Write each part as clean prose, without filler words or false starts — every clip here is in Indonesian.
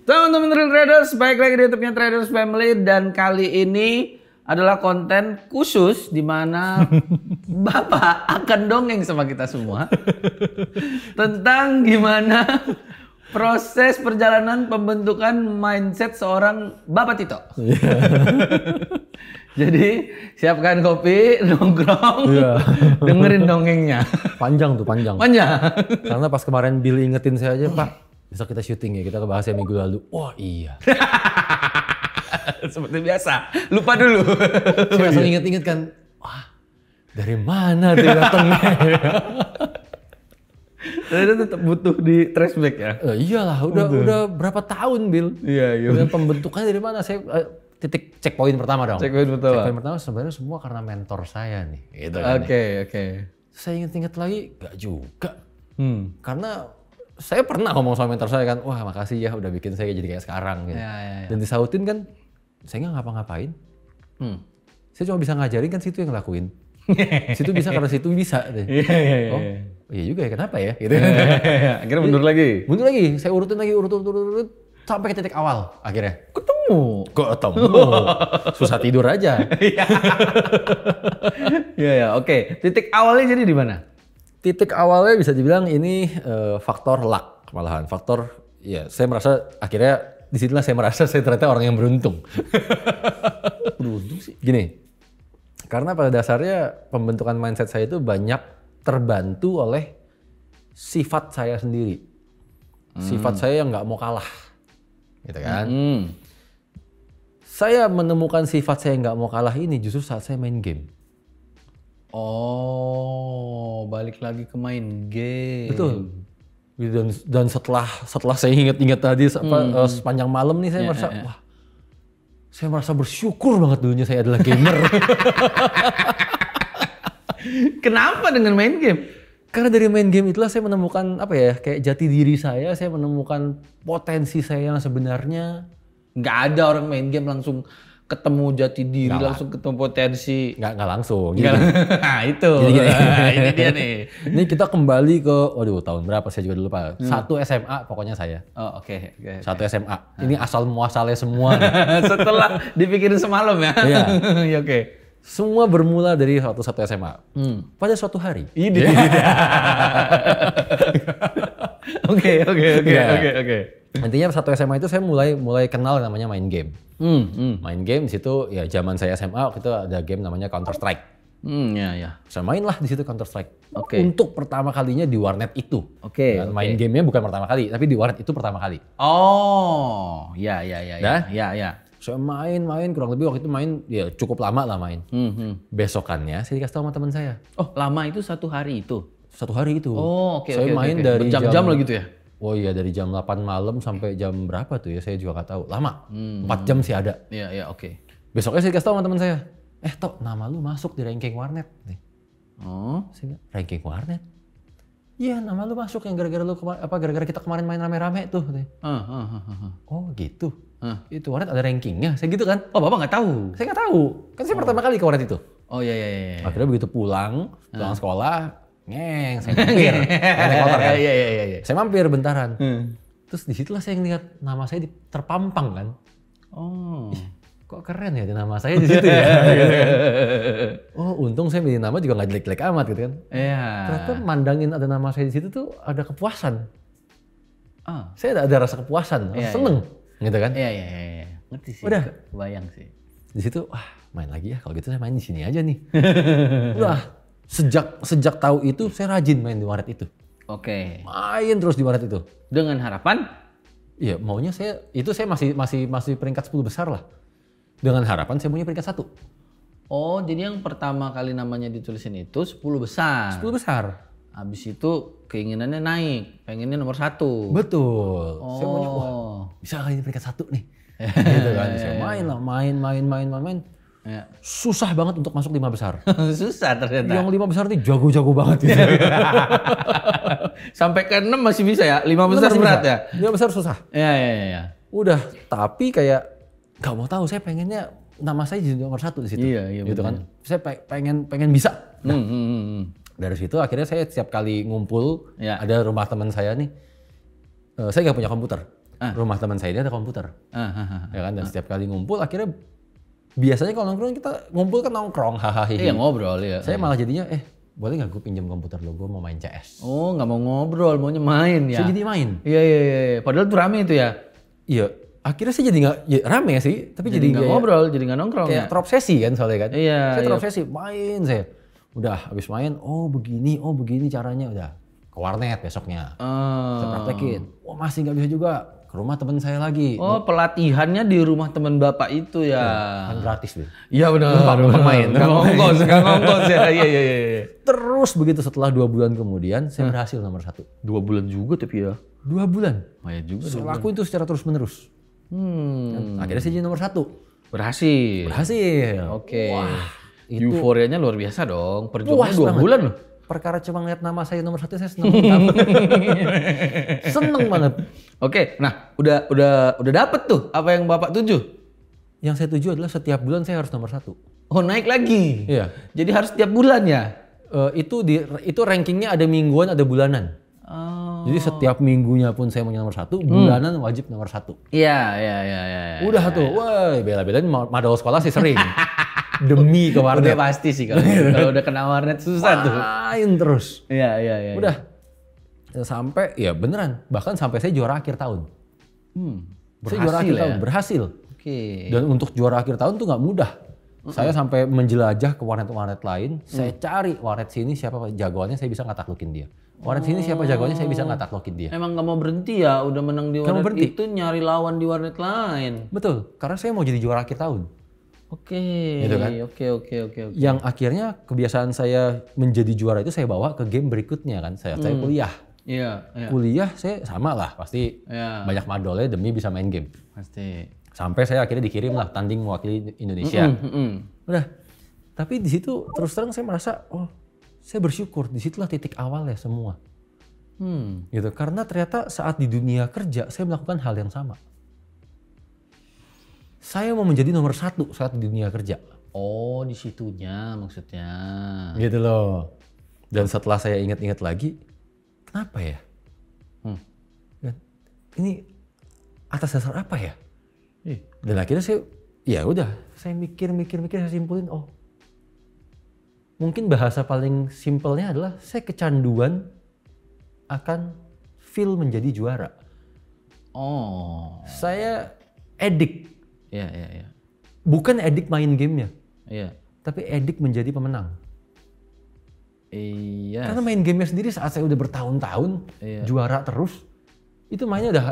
Teman-teman Real Traders, baik lagi di YouTube-nya Traders Family dan kali ini adalah konten khusus di mana Bapak akan dongeng sama kita semua tentang gimana proses perjalanan pembentukan mindset seorang Bapak Tito. Jadi siapkan kopi, nongkrong, dengerin dongengnya. Panjang tuh, panjang. Panjang. Karena pas kemarin Bill ingetin saya aja, Pak, besok kita syuting ya, kita bahas yang minggu lalu. Wah iya. Seperti biasa, lupa dulu. Saya langsung inget-inget kan, wah dari mana tuh datangnya? Tapi tetap butuh di trashback ya? Iyalah, udah berapa tahun Bill? Iya. Dan pembentukannya dari mana? Saya titik checkpoint pertama dong. Checkpoint pertama sebenarnya semua karena mentor saya nih. Gitu kan. Oke. Saya inget-inget lagi, gak juga. Karena saya pernah ngomong sama mentor saya kan, wah makasih ya udah bikin saya jadi kayak sekarang gitu. Ya. Dan disautin kan, saya nggak ngapa-ngapain. Saya cuma bisa ngajarin kan situ yang ngelakuin. Situ bisa karena situ bisa. Iya. Oh iya juga ya, kenapa ya? Gitu. Akhirnya mundur lagi. Mundur lagi, saya urutin lagi, urut sampai ke titik awal akhirnya. Ketemu. Susah tidur aja. Iya, oke. Titik awalnya jadi di mana? Titik awalnya bisa dibilang ini faktor luck malahan. Faktor, ya saya merasa akhirnya disitulah saya merasa saya ternyata orang yang beruntung. Beruntung sih? Gini, karena pada dasarnya pembentukan mindset saya itu banyak terbantu oleh sifat saya sendiri. Sifat saya yang nggak mau kalah. Gitu kan. Saya menemukan sifat saya nggak mau kalah ini justru saat saya main game. Oh, balik lagi ke main game. Betul. Dan setelah saya ingat-ingat tadi sepanjang malam nih saya merasa wah, saya merasa bersyukur banget dulunya saya adalah gamer. Kenapa dengan main game? Karena dari main game itulah saya menemukan apa ya, kayak jati diri saya menemukan potensi saya yang sebenarnya. Nggak ada orang main game langsung ketemu jati diri, langsung ketemu potensi. Nggak langsung. Gitu. Nah itu. Ini dia nih. Ini kita kembali ke, waduh tahun berapa saya juga lupa. 1 SMA pokoknya saya. Oh oke. 1 SMA. Ini asal muasalnya semua. Setelah dipikirin semalam ya. Iya. Ya, oke. Semua bermula dari satu SMA. Pada suatu hari. Ini. Oke. Intinya satu SMA itu saya mulai kenal namanya main game. Main game di situ ya zaman saya SMA waktu itu ada game namanya Counter Strike. Ya. Saya main lah di situ Counter Strike. Oke. Untuk pertama kalinya di warnet itu. Oke. Dan main gamenya bukan pertama kali, tapi di warnet itu pertama kali. Oh, ya. Dah? Ya. Saya main kurang lebih waktu itu main ya cukup lama lah main. Besokannya saya dikasih tahu sama teman saya. Oh, lama itu 1 hari itu. 1 hari itu. Oh, oke. Saya main dari jam-jam lah gitu ya. Oh iya, dari jam 8 malam sampai jam berapa tuh ya, saya juga nggak tahu. Lama, 4 jam sih ada. Iya, oke. Besoknya saya kasih tahu sama teman saya, Tok, nama lu masuk di ranking warnet. Oh, saya bilang, ranking warnet? Iya, nama lu masuk yang gara-gara gara-gara kita kemarin main rame-rame tuh. Oh gitu, itu warnet ada rankingnya, saya gitu kan. Oh bapak nggak tahu? Saya nggak tahu, kan saya pertama kali ke warnet itu. Oh iya. Akhirnya begitu pulang sekolah, saya mampir, naik motor kan. Iya. Saya mampir bentaran. Terus disitulah saya ngeliat nama saya terpampang kan. Oh, kok keren ya nama saya di situ ya. Gitu kan. Oh untung saya milih nama juga nggak jelek-jelek amat gitu kan. Iya. Ternyata mandangin ada nama saya di situ tuh ada kepuasan. Ah, Saya ada rasa kepuasan, seneng gitu kan. Iya. Ngerti sih. Udah. Kebayang sih. Di situ wah main lagi ya, kalau gitu saya main di sini aja nih. Udah. Sejak tahu itu saya rajin main di warnet itu. Oke. Main terus di warnet itu. Dengan harapan? Iya, maunya saya masih peringkat 10 besar lah. Dengan harapan saya maunya peringkat 1. Oh, jadi yang pertama kali namanya ditulisin itu 10 besar. 10 besar. Habis itu keinginannya naik, pengennya nomor 1. Betul. Oh. Saya maunya bisa kali ini peringkat 1 nih. Gitu kan. Saya main. Ya. Susah banget untuk masuk 5 besar. Susah ternyata. Yang 5 besar nih jago-jago banget gitu. Sampai ke 6 masih bisa ya? 5 besar berat ya? 5 besar susah. Iya. Udah, tapi kayak gak mau tahu, saya pengennya nama saya jadi nomor 1 di situ. Iya gitu benar. kan. Saya pengen bisa. Nah, dari situ akhirnya saya setiap kali ngumpul, ada rumah teman saya nih, saya gak punya komputer. Rumah teman saya ini ada komputer. Ya kan, dan setiap kali ngumpul akhirnya biasanya kalau nongkrong kita ngumpul kan nongkrong, hahaha. Iya ngobrol ya. Saya malah jadinya, boleh nggak gue pinjam komputer lo, gue mau main CS. Oh nggak mau ngobrol, maunya main ya. Saya jadi main. Iya. Padahal tuh rame itu ya. Iya, akhirnya saya jadi nggak, ya rame sih, tapi jadi nggak ngobrol, jadi nggak nongkrong. Kayak terobsesi kan soalnya kan. Iya. Saya terobsesi, main saya. Udah habis main, oh begini caranya, udah ke warnet besoknya. Saya praktekin, masih nggak bisa juga, ke rumah teman saya lagi. Oh pelatihannya di rumah teman bapak itu ya. Kan gratis deh. Iya benar. Numpang main. Nggak ngongkos ya. Iya. Terus begitu setelah 2 bulan kemudian, saya berhasil nomor 1. 2 bulan juga tapi ya. 2 bulan. Lumayan juga. Saya lakuin itu secara terus menerus. Akhirnya saya jadi nomor 1. Berhasil. Oke. Wah, euforianya luar biasa dong. Perjuangannya 2 banget. bulan loh. Perkara cuma ngeliat nama saya nomor 1 saya seneng banget. Seneng banget. Oke, nah udah dapet tuh apa yang Bapak tuju? Yang saya tuju adalah setiap bulan saya harus nomor 1. Oh naik lagi? Iya. Jadi harus tiap bulan ya? Itu rankingnya ada mingguan ada bulanan. Oh. Jadi setiap minggunya pun saya mau nomor 1, bulanan wajib nomor 1. Iya. Udah tuh, wah bela-belain madal sekolah sih sering. Demi ke warnet. Udah pasti sih kalau udah kena warnet susah tuh. Main terus. Iya. Udah. Sampai ya beneran, bahkan sampai saya juara akhir tahun. Saya juara akhir tahun, berhasil. Oke. Dan untuk juara akhir tahun tuh nggak mudah. Saya sampai menjelajah ke warnet-warnet lain. Saya cari warnet sini siapa jagoannya, saya bisa ngataklukin dia. Warnet sini siapa jagoannya, saya bisa ngataklukin dia. Emang nggak mau berhenti ya, udah menang di warnet itu nyari lawan di warnet lain. Betul, karena saya mau jadi juara akhir tahun. Oke. Gitu kan? Oke. Yang akhirnya kebiasaan saya menjadi juara itu saya bawa ke game berikutnya kan. Saya kuliah. Iya. Kuliah saya sama lah, pasti banyak madolnya demi bisa main game. Pasti. Sampai saya akhirnya dikirim lah tanding mewakili Indonesia. Udah. Tapi di situ terus terang saya merasa, saya bersyukur. Di situlah titik awalnya semua. Gitu. Karena ternyata saat di dunia kerja saya melakukan hal yang sama. Saya mau menjadi nomor 1 saat di dunia kerja. Oh, di situnya maksudnya. Gitu loh. Dan setelah saya ingat-ingat lagi, kenapa ya? Ini atas dasar apa ya? Dan akhirnya saya mikir, saya simpulin, mungkin bahasa paling simpelnya adalah saya kecanduan akan feel menjadi juara. Saya edik. Iya. Bukan edik main gamenya. Iya. Tapi edik menjadi pemenang. Iya. Karena main gamenya sendiri saat saya udah bertahun-tahun juara terus, itu mainnya udah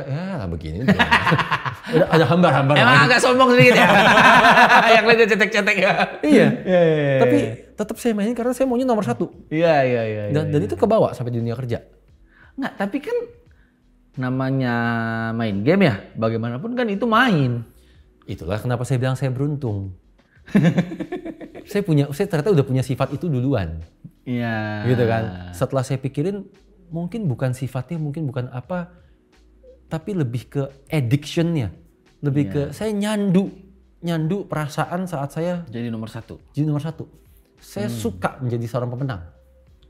begini. Udah ada hambar-hambar. Emang agak sombong sedikit ya. Yang lainnya cetek-cetek ya. Iya. Tapi tetap saya mainin karena saya maunya nomor 1. Iya. Dan itu kebawa sampai di dunia kerja. Nggak, tapi kan namanya main game ya. Bagaimanapun kan itu main. Itulah kenapa saya bilang saya beruntung. saya ternyata udah punya sifat itu duluan. Iya. Gitu kan. Setelah saya pikirin, mungkin bukan sifatnya, mungkin bukan apa, tapi lebih ke addiction-nya. Lebih ke saya nyandu perasaan saat saya jadi nomor 1. Jadi nomor 1. Saya suka menjadi seorang pemenang.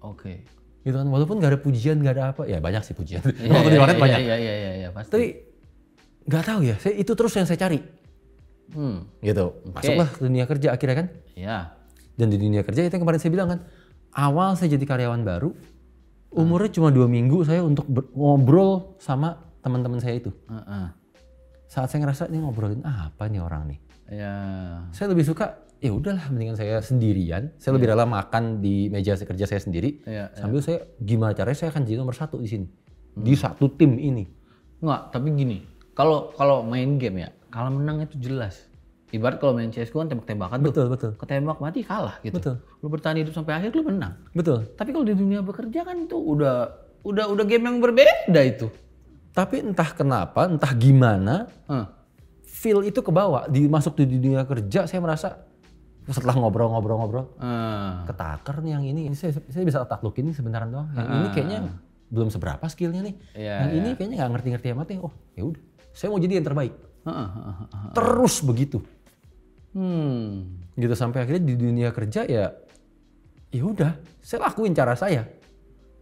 Oke. Gitu kan, walaupun gak ada pujian, gak ada apa, ya banyak sih pujian. Walaupun di warnet banyak. Iya, pasti. Tapi gak tahu ya, itu terus yang saya cari. Gitu. Masuklah ke dunia kerja akhirnya kan. Iya. Dan di dunia kerja itu yang kemarin saya bilang kan, awal saya jadi karyawan baru, umurnya cuma 2 minggu saya untuk ngobrol sama teman-teman saya itu. Saat saya ngerasa ini ngobrolin apa nih orang nih. Iya. Saya lebih suka, ya udahlah mendingan saya sendirian. Saya lebih rela makan di meja kerja saya sendiri. Sambil saya gimana caranya saya akan jadi nomor 1 di sini. Di satu tim ini. Enggak, tapi gini. Kalau main game ya, kalau menang itu jelas. Ibarat kalau main CS:GO kan tembak-tembakan tuh. Betul. Ketembak mati kalah gitu. Betul. Lu bertahan hidup sampai akhir lu menang. Betul. Tapi kalau di dunia bekerja kan itu udah game yang berbeda itu. Tapi entah kenapa, entah gimana, feel itu kebawa. Masuk di dunia kerja saya merasa setelah ngobrol-ngobrol, ketakar nih yang ini saya bisa taklukin sebenarnya doang. Yang ini kayaknya belum seberapa skillnya nih. Yang ini kayaknya nggak ngerti-ngerti amat nih. Oh ya udah, saya mau jadi yang terbaik. Terus begitu. Gitu sampai akhirnya di dunia kerja ya udah, saya lakuin cara saya.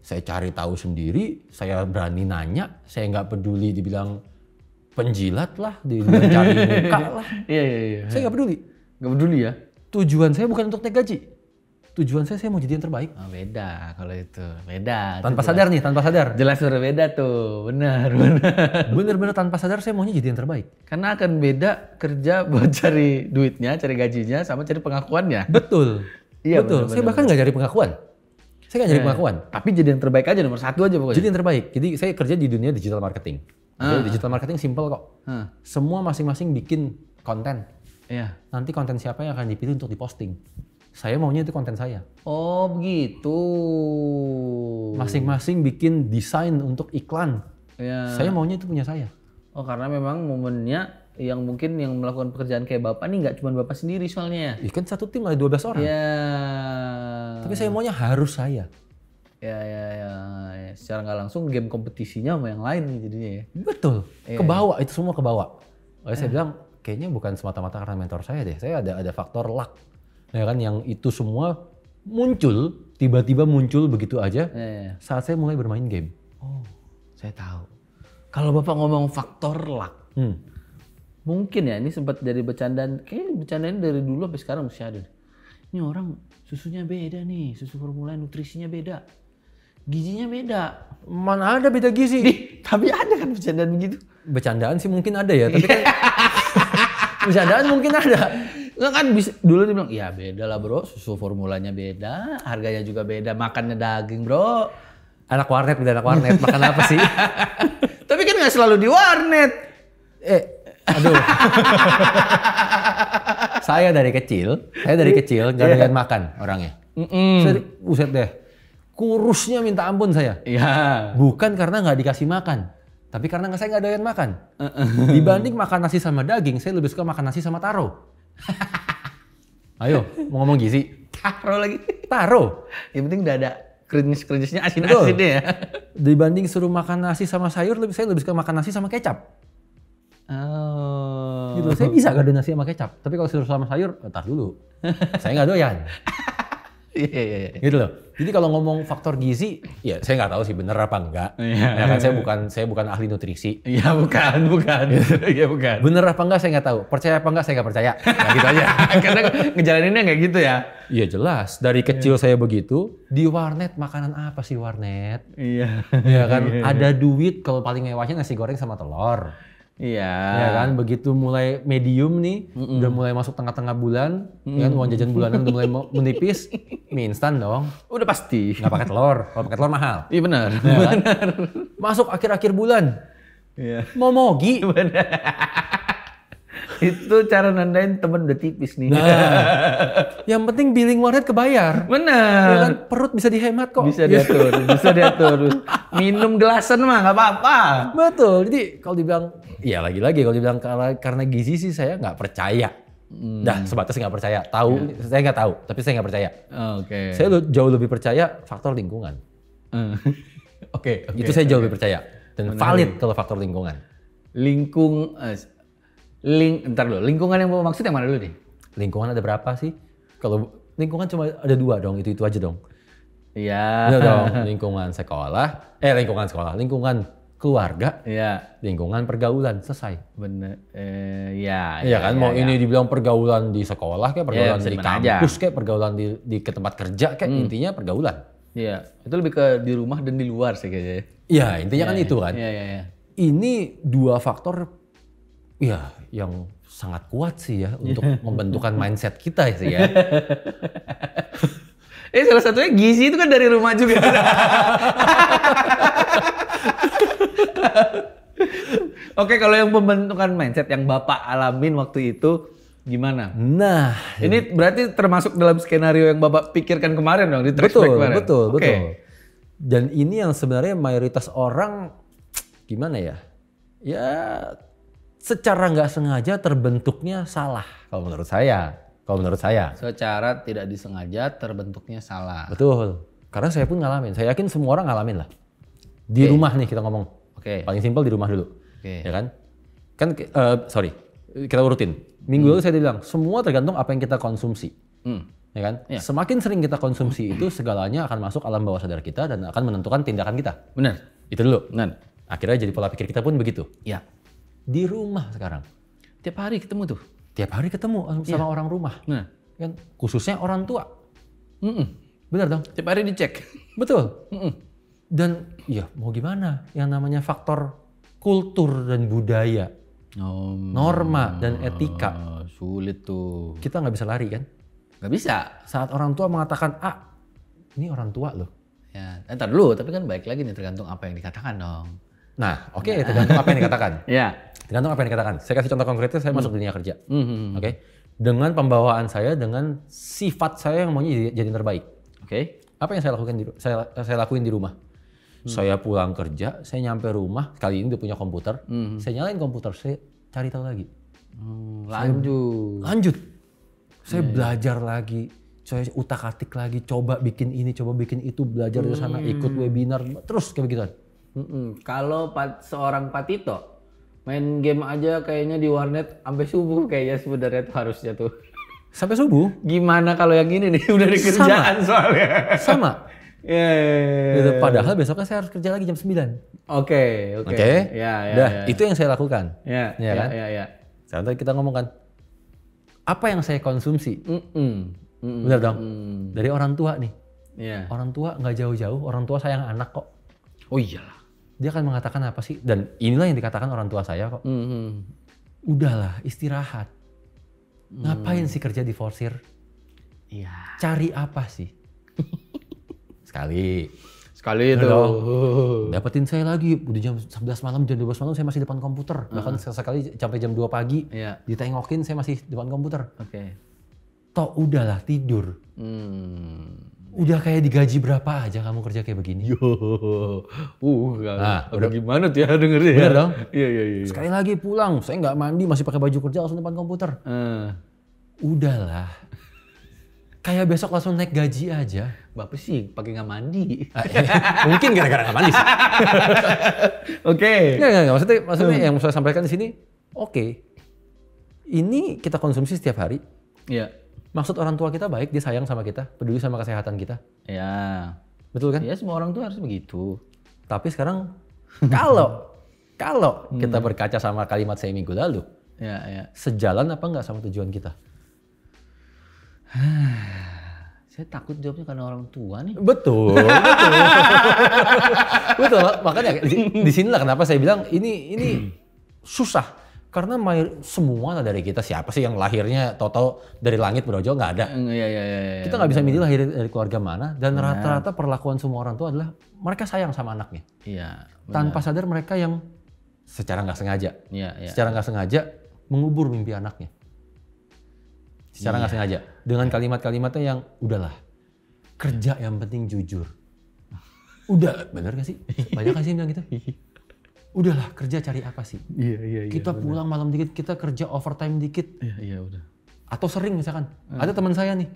Saya cari tahu sendiri, saya berani nanya, saya nggak peduli dibilang penjilat lah, mencari muka lah. Iya. Saya nggak peduli. Nggak peduli ya? Tujuan saya bukan untuk naik gaji. Tujuan saya mau jadi yang terbaik. Oh, beda kalau itu. Beda. Tanpa sadar nih, tanpa sadar. Jelas berbeda tuh. Benar. Bener-bener tanpa sadar saya maunya jadi yang terbaik. Karena akan beda kerja buat cari duitnya, cari gajinya, sama cari pengakuannya. Betul. Iya, betul. Saya bahkan nggak cari pengakuan. Saya nggak cari pengakuan. Tapi jadi yang terbaik aja, nomor 1 aja pokoknya. Jadi yang terbaik. Jadi saya kerja di dunia digital marketing. Jadi digital marketing simple kok. Semua masing-masing bikin konten. Iya. Nanti konten siapa yang akan dipilih untuk diposting. Saya maunya itu konten saya. Oh begitu. Masing-masing bikin desain untuk iklan. Ya. Saya maunya itu punya saya. Oh karena memang momennya yang mungkin yang melakukan pekerjaan kayak bapak nih nggak cuma bapak sendiri soalnya. Ya kan satu tim ada 12 orang. Ya. Tapi saya maunya harus saya. Ya. Secara nggak langsung game kompetisinya sama yang lain nih jadinya ya. Betul. Kebawa itu semua kebawa. Saya bilang kayaknya bukan semata-mata karena mentor saya deh. Saya ada faktor luck. Ya kan yang itu semua muncul, tiba-tiba muncul begitu aja saat saya mulai bermain game. Oh, saya tahu. Kalau bapak ngomong faktor luck, mungkin ya ini sempat jadi bercandaan. Kayaknya bercandaan dari dulu sampai sekarang masih ada. Ini orang susunya beda nih, susu formula nutrisinya beda, gizinya beda. Mana ada beda gizi? Tapi ada kan bercandaan begitu? Bercandaan sih mungkin ada ya, tapi kan bercandaan mungkin ada. Nggak kan bisa, dulu dia bilang, ya beda lah bro, susu formulanya beda, harganya juga beda, makannya daging bro. Anak warnet beda anak warnet, makan apa sih? Tapi kan nggak selalu di warnet. Aduh. Saya dari kecil nggak doyan makan orangnya. Buset deh, kurusnya minta ampun saya. Iya. Bukan karena nggak dikasih makan, tapi karena saya nggak doyan makan. Dibanding makan nasi sama daging, saya lebih suka makan nasi sama taro. Ayo, mau ngomong gizi. Taro lagi. Taro. Yang penting udah ada krinis-krinisnya asin-asinnya ya. Dibanding suruh makan nasi sama sayur, saya lebih suka makan nasi sama kecap. Oh. Gitu. Saya bisa gak ada nasi sama kecap. Tapi kalau suruh sama sayur, tar dulu. Saya nggak doyan. Iya. Gitu loh. Jadi kalau ngomong faktor gizi, ya saya nggak tahu sih bener apa enggak. Ya kan saya bukan ahli nutrisi. Iya bukan. Iya bukan. Bener apa enggak saya nggak tahu. Percaya apa enggak saya nggak percaya. Nah, gitu aja. Karena ngejalaninnya nggak gitu ya. Iya jelas. Dari kecil saya begitu. Di warnet makanan apa sih warnet? Iya. Ya kan. Ada duit kalau paling mewahnya nasi goreng sama telur. Iya. Ya kan, begitu mulai medium nih, udah mulai masuk tengah-tengah bulan, ya kan uang jajan bulanan udah mulai menipis, mie instan dong. Udah pasti. Nggak pakai telur, kalau pakai telur mahal. Iya benar. Ya kan? Masuk akhir-akhir bulan, mau mogi. Itu cara nandain temen udah tipis nih. Nah, yang penting billing warnet kebayar. Benar. Ya kan, perut bisa dihemat kok. Bisa diatur. Minum gelasan mah nggak apa-apa. Betul. Jadi kalau dibilang, ya lagi-lagi kalau dibilang karena gizi sih saya nggak percaya. Dah sebatas nggak percaya. Saya nggak tahu, tapi saya nggak percaya. Oke. Saya jauh lebih percaya faktor lingkungan. Oke. Itu saya jauh lebih percaya dan valid kalau faktor lingkungan. Ntar dulu, lingkungan yang mau maksud yang mana dulu nih? Lingkungan ada berapa sih? Kalau lingkungan cuma ada 2 dong, itu aja dong. Iya. Iya dong, lingkungan lingkungan keluarga, lingkungan pergaulan, selesai. Bener, Iya kan, mau ini dibilang pergaulan di sekolah kayak pergaulan di kampus kayak pergaulan di ke tempat kerja kayak intinya pergaulan. Iya, itu lebih ke di rumah dan di luar sih kayaknya. Iya, intinya kan itu kan. Iya. Ini 2 faktor ya yang sangat kuat sih ya untuk membentukkan mindset kita sih ya. Salah satunya gizi itu kan dari rumah juga. Oke, kalau yang pembentukan mindset yang Bapak alamin waktu itu gimana? Nah, ini berarti termasuk dalam skenario yang Bapak pikirkan kemarin dong di track kemarin. Betul. Dan ini yang sebenarnya mayoritas orang gimana ya? Ya secara nggak sengaja terbentuknya salah kalau menurut saya. Secara tidak disengaja terbentuknya salah. Betul. Karena saya pun ngalamin. Saya yakin semua orang ngalamin lah. Di rumah nih kita ngomong. Paling simpel di rumah dulu. Ya kan? Kita urutin. Minggu lalu saya bilang semua tergantung apa yang kita konsumsi. Ya kan? Semakin sering kita konsumsi itu segalanya akan masuk alam bawah sadar kita dan akan menentukan tindakan kita. Benar. Itu dulu. Benar. Akhirnya jadi pola pikir kita pun begitu. Iya. di rumah sekarang. Tiap hari ketemu tuh. Tiap hari ketemu sama orang rumah. Nah. Kan khususnya orang tua. Mm-mm. Benar dong? Tiap hari dicek. Betul. Dan ya mau gimana? Yang namanya faktor kultur dan budaya, norma dan etika. Sulit tuh. Kita nggak bisa lari kan? Nggak bisa. Saat orang tua mengatakan, ini orang tua loh. Ya, ntar dulu. Tapi kan baik lagi nih tergantung apa yang dikatakan dong. Nah, oke, tergantung apa yang dikatakan. Ya. Tergantung apa yang dikatakan. Saya kasih contoh konkretnya, saya masuk dunia kerja. Oke. Dengan pembawaan saya, dengan sifat saya yang maunya jadi terbaik. Oke. Apa yang saya lakuin di rumah? Saya pulang kerja, saya nyampe rumah, kali ini udah punya komputer, saya nyalain komputer, saya cari tahu lagi. Lanjut. Saya belajar lagi, saya utak-atik lagi, coba bikin ini, coba bikin itu, belajar di sana, ikut webinar, terus kayak begituan. Kalau seorang Patito main game aja kayaknya di warnet sampai subuh kayaknya sebenarnya tuh harusnya tuh. Sampai subuh? Gimana kalau yang ini nih udah di kerjaan soalnya. Sama. Yeah. Padahal besoknya saya harus kerja lagi jam 9. Oke. Ya. Itu yang saya lakukan. Ya kan? Ya. Sekarang kita ngomong kan, apa yang saya konsumsi? Benar dong? Dari orang tua nih. Yeah. Orang tua nggak jauh-jauh, orang tua sayang anak kok. Oh iyalah. Dia akan mengatakan apa sih? Dan inilah yang dikatakan orang tua saya kok. Udahlah, istirahat. Ngapain sih kerja di forsir? Iya. Cari apa sih? Sekali itu. Dapetin saya lagi, udah jam 11 malam, jam 12 malam saya masih depan komputer. Bahkan sekali sampai jam 2 pagi, ditengokin saya masih depan komputer. Oke. Toh udahlah tidur. Udah kayak digaji berapa aja kamu kerja kayak begini? Udah gimana tuh ya dengernya? Bener dong? Iya. Sekali lagi pulang, saya nggak mandi, masih pakai baju kerja langsung depan komputer. Udahlah. Kayak besok langsung naik gaji aja. Bapak sih pakai nggak mandi. Mungkin gara-gara nggak mandi sih. Oke. Nggak. Maksudnya yang saya sampaikan di sini, oke. Ini kita konsumsi setiap hari. Iya. Maksud orang tua kita baik, dia sayang sama kita, peduli sama kesehatan kita. Ya. Betul kan? Ya semua orang tua harus begitu. Tapi sekarang kalau kita berkaca sama kalimat saya minggu lalu, sejalan apa nggak sama tujuan kita? Saya takut jawabnya karena orang tua nih. Betul. Makanya di sinilah kenapa saya bilang ini susah. Karena semua dari kita, siapa sih yang lahirnya total dari langit brojo, nggak ada. Iya. Kita nggak bisa milih lahir dari keluarga mana. Dan rata-rata perlakuan semua orang tua adalah mereka sayang sama anaknya. Iya. Tanpa sadar mereka yang secara nggak sengaja, secara nggak sengaja mengubur mimpi anaknya. Secara nggak sengaja dengan kalimat-kalimatnya yang udahlah kerja yang penting jujur. Udah bener gak sih? Banyak gak sih yang bilang gitu? Udahlah kerja cari apa sih? Iya. Kita pulang malam dikit, kita kerja overtime dikit. Iya udah. Atau sering misalkan, ada teman saya nih,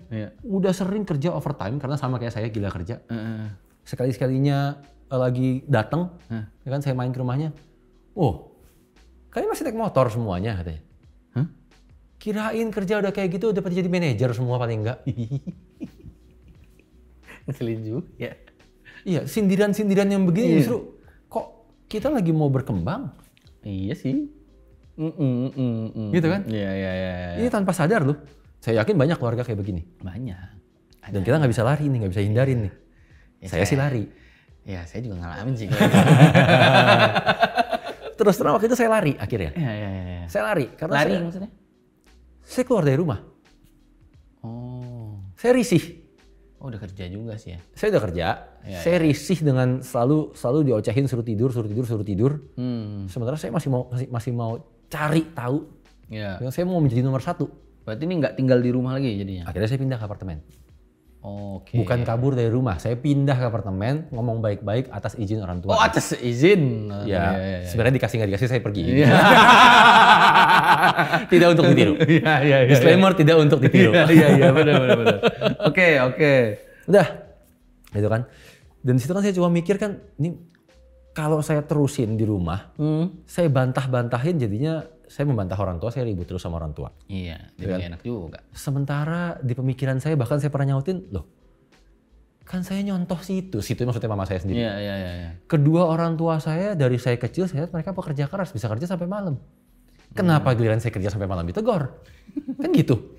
udah sering kerja overtime karena sama kayak saya gila kerja. Sekali-sekalinya lagi datang, ya kan saya main ke rumahnya. Oh, kalian masih naik motor semuanya katanya. Kirain kerja udah kayak gitu dapat jadi manajer semua paling enggak. Ngeselin juga. Iya, sindiran-sindiran yang begini justru kok kita lagi mau berkembang. Iya sih. Gitu kan? Iya. Ini tanpa sadar loh. Saya yakin banyak keluarga kayak begini. Banyak. Dan kita nggak bisa lari nih, nggak bisa hindarin nih. Saya sih lari. Ya saya juga ngalamin sih. Terus terang waktu itu saya lari akhirnya. Iya. Saya lari. Karena lari maksudnya? Saya keluar dari rumah. Oh. Saya risih. Oh udah kerja juga sih ya? Saya udah kerja. Saya risih dengan selalu diocehin suruh tidur. Sementara saya masih mau cari tahu. Yang saya mau menjadi nomor 1. Berarti ini nggak tinggal di rumah lagi jadinya? Akhirnya saya pindah ke apartemen. Oke. Bukan kabur dari rumah, saya pindah ke apartemen, ngomong baik-baik atas izin orang tua. Oh atas izin? Ya, sebenarnya dikasih nggak dikasih saya pergi. Tidak untuk ditiru. Iya. Disclaimer tidak untuk ditiru. Iya benar. Oke. Udah, gitu kan. Dan situ kan saya cuma mikir kan, ini kalau saya terusin di rumah, saya bantah-bantahin jadinya saya membantah orang tua, saya ribut terus sama orang tua. Iya, jadi enak juga. Sementara di pemikiran saya bahkan saya pernah nyautin, loh kan saya nyontoh situ maksudnya mama saya sendiri. Iya. Kedua orang tua saya dari saya kecil saya lihat mereka pekerja keras, bisa kerja sampai malam. Kenapa giliran saya kerja sampai malam ditegur? Kan gitu.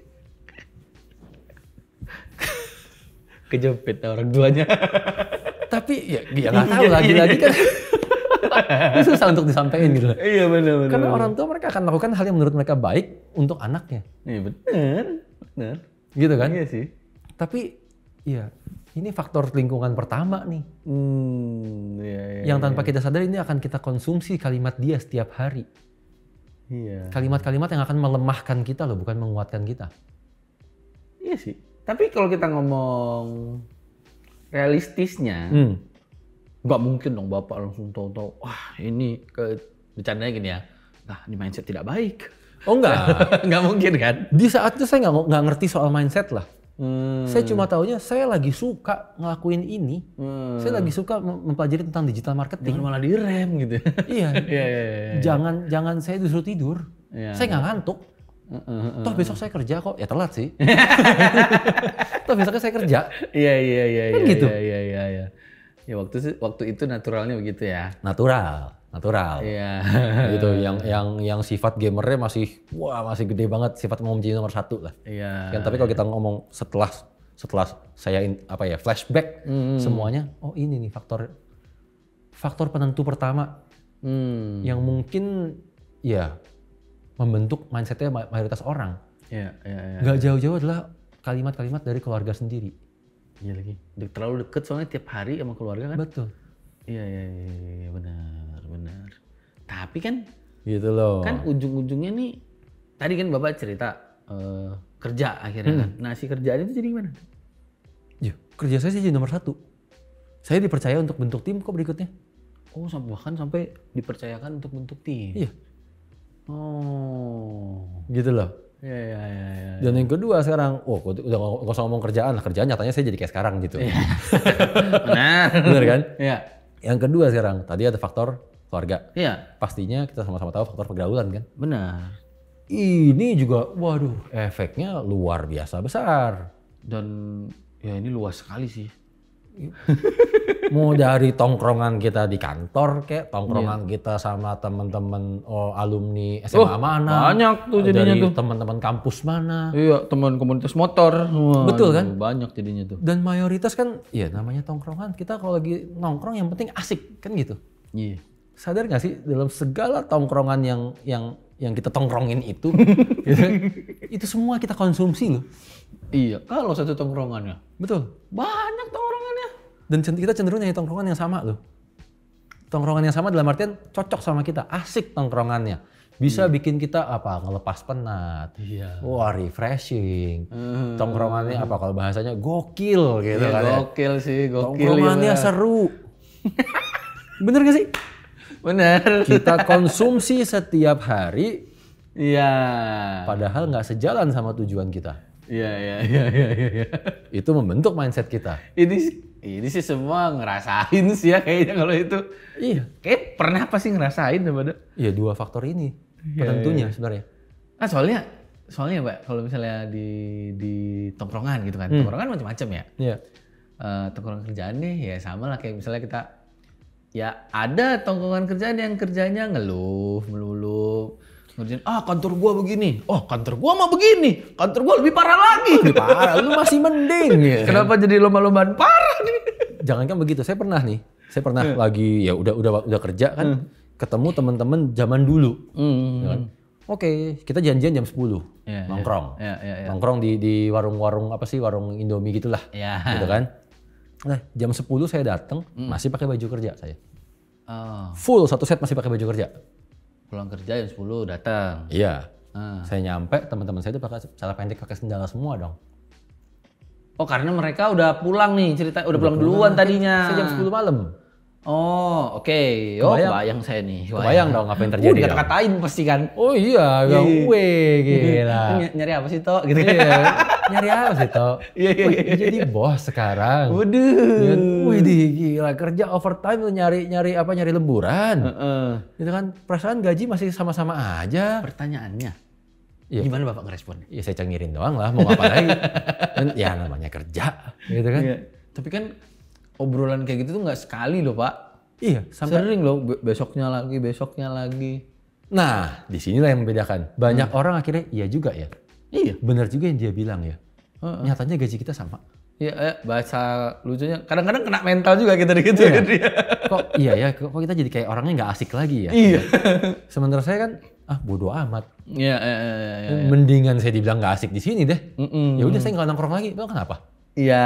Kejepit orang tuanya. Tapi ya nggak tahu lagi-lagi kan. Itu susah untuk disampaikan gitu. Iya benar. Karena orang tua mereka akan melakukan hal yang menurut mereka baik untuk anaknya. Iya benar. Gitu kan? Iya sih. Tapi iya, ini faktor lingkungan pertama nih. Iya. Yang tanpa kita sadar ini akan kita konsumsi kalimat dia setiap hari. Iya. Kalimat-kalimat yang akan melemahkan kita loh, bukan menguatkan kita. Iya sih. Tapi kalau kita ngomong realistisnya, nggak mungkin dong bapak langsung tahu-tahu, wah ini bercandanya gini ya, nah ini mindset tidak baik. Oh enggak. Nggak mungkin kan? Di saat itu saya nggak ngerti soal mindset lah. Saya cuma taunya saya lagi suka ngelakuin ini. Saya lagi suka mempelajari tentang digital marketing. Jangan malah direm gitu. Iya. Iya. Jangan saya disuruh tidur. Iya. Saya nggak ngantuk. Toh besok saya kerja kok. Ya telat sih. Toh besoknya saya kerja. Iya. Kan gitu. Iya. Ya waktu itu naturalnya begitu ya. Natural. Iya. Gitu. Yang sifat gamernya masih gede banget. Sifat mau menjadi nomor 1 lah. Iya. Kan, tapi kalau kita ngomong setelah saya flashback semuanya, oh ini nih faktor penentu pertama yang mungkin ya membentuk mindsetnya mayoritas orang. Iya. Gak jauh-jauh adalah kalimat-kalimat dari keluarga sendiri. Iya lagi. Terlalu deket soalnya tiap hari sama keluarga kan. Betul. Iya benar. Tapi kan gitu loh. Kan ujung-ujungnya nih tadi kan Bapak cerita kerja akhirnya kan. Nah, si kerjaan itu jadi gimana? Ya, kerja saya sih jadi nomor 1. Saya dipercaya untuk bentuk tim kok berikutnya. Oh, bahkan sampai dipercayakan untuk bentuk tim. Iya. Oh. Gitu loh. Iya. Dan yang kedua sekarang, udah nggak usah ngomong kerjaan lah. Kerjaan nyatanya saya jadi kayak sekarang gitu. Iya. Benar kan? Iya. Yang kedua sekarang, tadi ada faktor keluarga. Iya. Pastinya kita sama-sama tahu faktor pergaulan kan. Benar. Ini juga, waduh, efeknya luar biasa besar. Dan ya ini luas sekali sih. Mau dari tongkrongan kita di kantor kayak tongkrongan kita sama teman-teman alumni SMA mana. Banyak tuh jadinya dari tuh. Teman-teman kampus mana. Iya, teman komunitas motor. Betul kan? Banyak jadinya tuh. Dan mayoritas kan, ya namanya tongkrongan. Kita kalau lagi nongkrong yang penting asik kan gitu. Iya. Sadar gak sih dalam segala tongkrongan yang kita tongkrongin itu, gitu, itu semua kita konsumsi loh. Iya, kalau satu tongkrongannya. Betul. Banyak tongkrongannya. Dan kita cenderung nyari tongkrongan yang sama loh. Tongkrongan yang sama dalam artian cocok sama kita, asik tongkrongannya. Bisa bikin kita ngelepas penat. Iya. Wah, refreshing. Tongkrongannya kalau bahasanya gokil gitu kan ya. Gokil sih, gokil. Tongkrongannya seru. Bener gak sih? Bener. Kita konsumsi setiap hari. Iya. Padahal nggak sejalan sama tujuan kita. Iya. Itu membentuk mindset kita. Ini sih semua ngerasain sih ya kayaknya kalau itu. Iya. Kayak pernah apa sih ngerasain daripada? Iya, 2 faktor ini penentunya sebenarnya. Ah soalnya Mbak, kalau misalnya di tongkrongan gitu kan. Tongkrongan macam-macam ya. Iya. Tongkrongan kerjaan nih ya sama lah kayak misalnya kita ya ada tongkrongan kerjaan yang kerjanya ngeluh melulu. Ngerjain, kantor gua begini. Oh, kantor gua mah begini. Kantor gua lebih parah lagi. Lebih parah, lu masih mending ya. Kenapa jadi lomba-lombaan parah nih? Jangankan begitu, saya pernah lagi ya udah kerja kan, ketemu teman-teman zaman dulu. Ya kan? Oke, kita janjian jam 10 nongkrong. Iya. Nongkrong di warung-warung warung Indomie gitulah. Iya. Gitu kan. Nah, jam 10 saya datang, masih pakai baju kerja saya. Full 1 set masih pakai baju kerja. Pulang kerja jam 10 datang. Iya. Saya nyampe, teman-teman saya itu pakai celana pendek, pakai sendal semua dong. Oh, karena mereka udah pulang nih udah pulang duluan tadinya. Saya jam 10 malam. Oh, oke. Kebayang saya nih. Kebayang dong apa yang terjadi. Dikata-katain pasti kan. Oh iya, gue gila. Nyari apa sih, Tok? Gitu kan. Nyari apa sih, Tok? Iya. Jadi bos sekarang. Waduh. Wih, gila, kerja overtime tuh nyari lemburan. Gitu kan, perasaan gaji masih sama-sama aja. Pertanyaannya, gimana Bapak ngerespon? Ya saya cengirin doang lah, mau apa lagi. Ya namanya kerja, gitu kan. Iya. Tapi kan obrolan kayak gitu tuh nggak sekali loh Pak. Iya, sampai Sering loh, besoknya lagi. nah, disinilah yang membedakan. Banyak orang akhirnya iya juga ya. Iya. Benar juga yang dia bilang ya. Nyatanya gaji kita sama. Iya, bahasa lucunya kadang-kadang kena mental juga kita gitu Iya. dia. Kok iya ya, kok kita jadi kayak orangnya nggak asik lagi ya. Iya. Sementara saya kan, bodo amat. Iya. Mendingan saya dibilang nggak asik di sini deh. Ya udah saya nggak nongkrong lagi. Emang kenapa? Iya.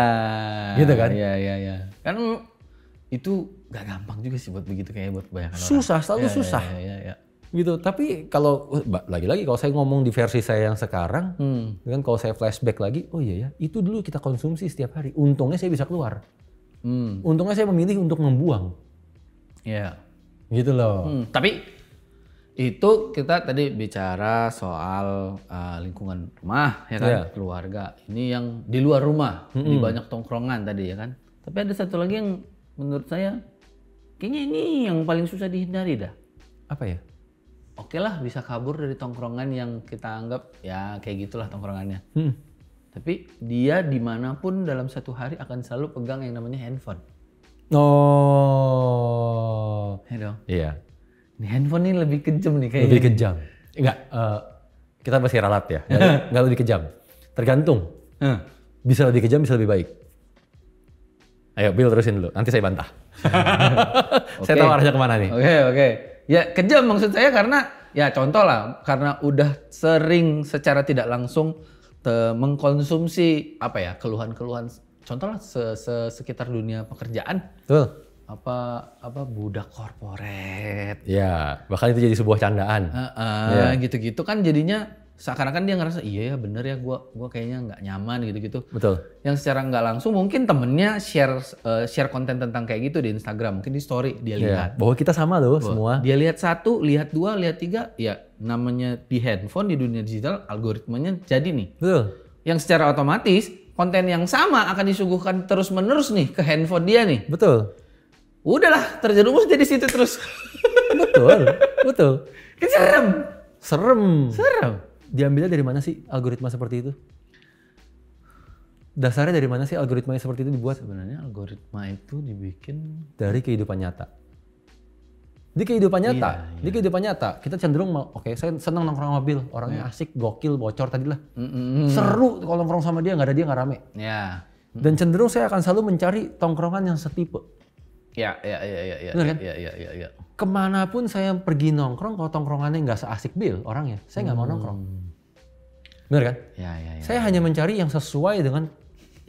Gitu kan? Iya. Kan itu gak gampang juga sih buat begitu kayak buat kebanyakan orang. Susah, selalu susah. Iya. Gitu. Tapi kalau lagi-lagi kalau saya ngomong di versi saya yang sekarang, kan kalau saya flashback lagi, oh iya ya, itu dulu kita konsumsi setiap hari. Untungnya saya bisa keluar. Untungnya saya memilih untuk membuang. Iya. Gitu loh. Tapi itu kita tadi bicara soal lingkungan rumah ya kan, keluarga. Ini yang di luar rumah, di banyak tongkrongan tadi ya kan. Tapi ada satu lagi yang menurut saya kayaknya ini yang paling susah dihindari dah. Apa ya? Oke lah bisa kabur dari tongkrongan yang kita anggap ya kayak gitulah tongkrongannya. Tapi dia dimanapun dalam satu hari akan selalu pegang yang namanya handphone. Oh. Ya dong. Iya. Ini handphone ini lebih kejam nih kayaknya. Lebih kejam. Enggak, kita masih ralat ya. Enggak lebih kejam. Tergantung. Bisa lebih kejam, bisa lebih baik. Ayo Bill terusin dulu, nanti saya bantah. Saya tahu arahnya kemana nih. Oke. Ya kejam maksud saya karena ya contoh lah karena udah sering secara tidak langsung mengkonsumsi apa ya keluhan-keluhan. Contoh lah sekitar dunia pekerjaan. Betul. Apa budak korporat. Ya, bahkan itu jadi sebuah candaan. Gitu-gitu kan jadinya seakan-akan dia ngerasa iya ya bener ya gua kayaknya nggak nyaman gitu-gitu. Betul. Yang secara nggak langsung mungkin temennya share konten tentang kayak gitu di Instagram, mungkin di story dia lihat. Bahwa kita sama loh semua. Dia lihat 1, lihat 2, lihat 3, ya namanya di handphone di dunia digital algoritmanya jadi nih. Betul. Yang secara otomatis konten yang sama akan disuguhkan terus-menerus nih ke handphone dia nih. Betul. Udahlah terjerumus jadi situ terus. Betul. Kan serem. Diambilnya dari mana sih algoritma seperti itu? Dasarnya dari mana sih algoritma seperti itu dibuat? Sebenarnya algoritma itu dibikin dari kehidupan nyata. Di kehidupan nyata, kita cenderung saya senang nongkrong sama Bill, orangnya asik, gokil, bocor tadi lah. Seru kalau nongkrong sama dia, nggak ada dia nggak rame. Ya. Dan cenderung saya akan selalu mencari tongkrongan yang setipe. Ya. Benar kan? Iya. Kemanapun saya pergi nongkrong, kalau tongkrongannya nggak se-asik Bill orangnya, saya nggak mau nongkrong. Benar kan? Ya. Saya hanya mencari yang sesuai dengan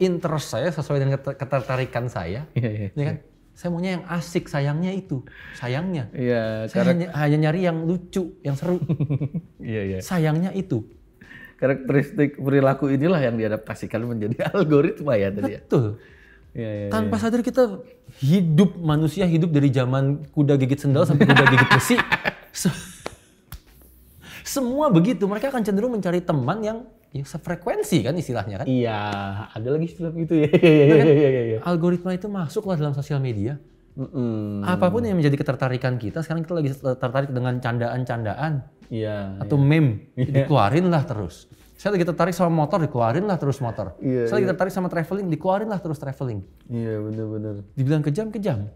interest saya, sesuai dengan ketertarikan saya. Iya. Ya kan? Saya maunya yang asik, sayangnya. Iya. Saya hanya nyari yang lucu, yang seru. Iya. Sayangnya itu. Karakteristik perilaku inilah yang diadaptasikan menjadi algoritma ya tadi ya. Betul. Iya. Tanpa sadar kita manusia hidup dari zaman kuda gigit sendal sampai kuda gigit besi. Semua begitu, mereka akan cenderung mencari teman yang sefrekuensi kan istilahnya kan. Iya, ada lagi istilah gitu ya. Iya. Algoritma itu masuklah dalam sosial media. Apapun yang menjadi ketertarikan kita, sekarang kita lagi tertarik dengan candaan-candaan. Iya. Atau meme, dikeluarin lah terus. Saya lagi tertarik sama motor, dikeluarin lah terus motor. Saya lagi tertarik sama traveling, dikeluarin lah terus traveling. Iya, benar. Dibilang kejam. Kejam.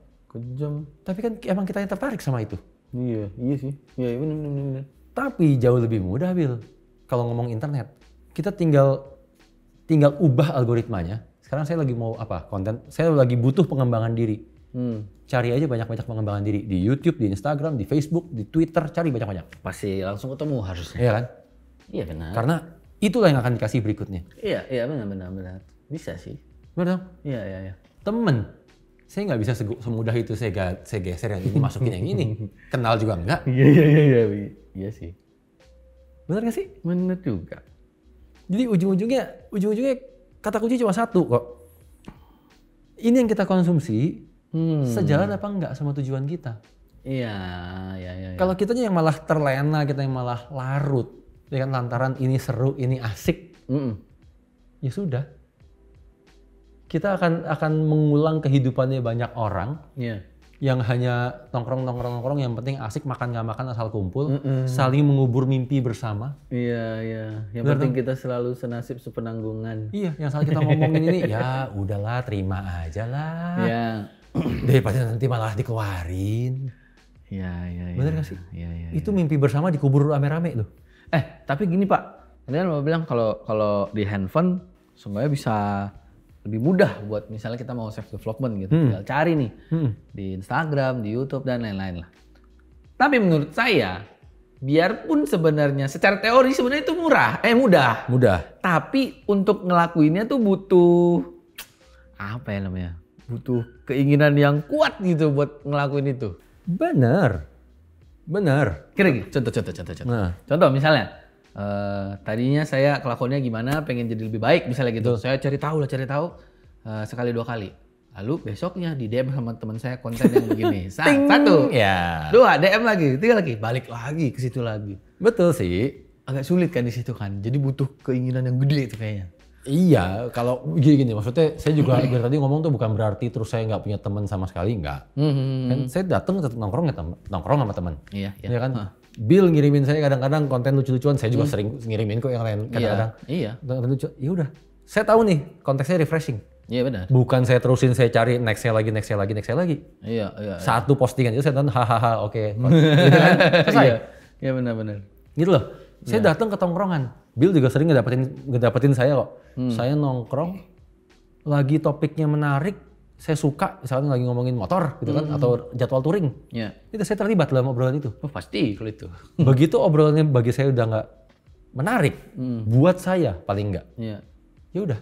Tapi kan emang kita yang tertarik sama itu. Iya sih. Iya, benar. Tapi jauh lebih mudah, Bill. Kalau ngomong internet, kita tinggal ubah algoritmanya. Sekarang saya lagi mau konten, saya lagi butuh pengembangan diri. Cari aja banyak-banyak pengembangan diri. Di YouTube, di Instagram, di Facebook, di Twitter, cari banyak-banyak. Pasti langsung ketemu harusnya. Iya kan? Iya benar. Karena itulah yang akan dikasih berikutnya. Iya benar. Bisa sih. Benar dong? Iya. Temen. Saya nggak bisa semudah itu saya geser yang ini masukin yang ini. Kenal juga enggak. Iya sih. Benar nggak sih? Benar juga. Jadi ujung-ujungnya kata kunci cuma satu kok. Ini yang kita konsumsi sejalan apa enggak sama tujuan kita. Iya. Kalau kitanya yang malah terlena, kita yang malah larut, ya kan lantaran ini seru, ini asik, ya sudah. Kita akan mengulang kehidupannya banyak orang. Iya. yang hanya nongkrong yang penting asik, makan nggak makan asal kumpul, saling mengubur mimpi bersama. Iya. Yang penting kita selalu senasib sepenanggungan. Iya, yang saat kita ngomongin ini, ya udahlah terima aja lah. Iya. Daripada nanti malah dikeluarin. Iya. Bener gak sih? Iya. Itu mimpi bersama dikubur rame-rame loh. Tapi gini Pak, tadi kan Bapak bilang kalau di handphone semuanya bisa lebih mudah buat misalnya kita mau self development gitu, tinggal cari nih di Instagram, di YouTube dan lain-lain lah. Tapi menurut saya, biarpun sebenarnya secara teori sebenarnya itu mudah. Tapi untuk ngelakuinnya tuh butuh apa ya namanya? Butuh keinginan yang kuat gitu buat ngelakuin itu. Bener. Kira gitu. Contoh. Nah. Contoh misalnya, tadinya saya kelakuannya gimana, pengen jadi lebih baik misalnya gitu. Saya cari tahu sekali 2 kali. Lalu besoknya di DM sama teman saya konten yang begini. Satu, ya. 2, DM lagi, 3 lagi, balik lagi ke situ lagi. Betul sih. Agak sulit kan di situ kan. Jadi butuh keinginan yang gede itu kayaknya. Iya, kalau gini, maksudnya saya juga dari tadi ngomong tuh bukan berarti terus saya nggak punya teman sama sekali, nggak. Kan saya datang tetap nongkrong sama teman. Iya. Ya kan. Bill ngirimin saya kadang-kadang konten lucu-lucuan, saya juga sering ngirimin kok yang lain kadang-kadang. Iya. Konten lucu. Ya udah, saya tahu nih konteksnya refreshing. Iya benar. Bukan saya terusin, saya cari nextnya lagi. Iya. Satu postingan itu saya tonton hahaha oke. Gitu kan? Selesai. Iya benar. Gitu loh. Saya datang ke tongkrongan. Bill juga sering ngedapetin saya kok. Saya nongkrong, lagi topiknya menarik, saya suka, misalnya lagi ngomongin motor gitu kan, atau jadwal touring. Iya. Itu saya terlibat dalam obrolan itu. Oh pasti kalau itu. Begitu obrolannya bagi saya udah nggak menarik, buat saya paling nggak. Iya. Ya udah,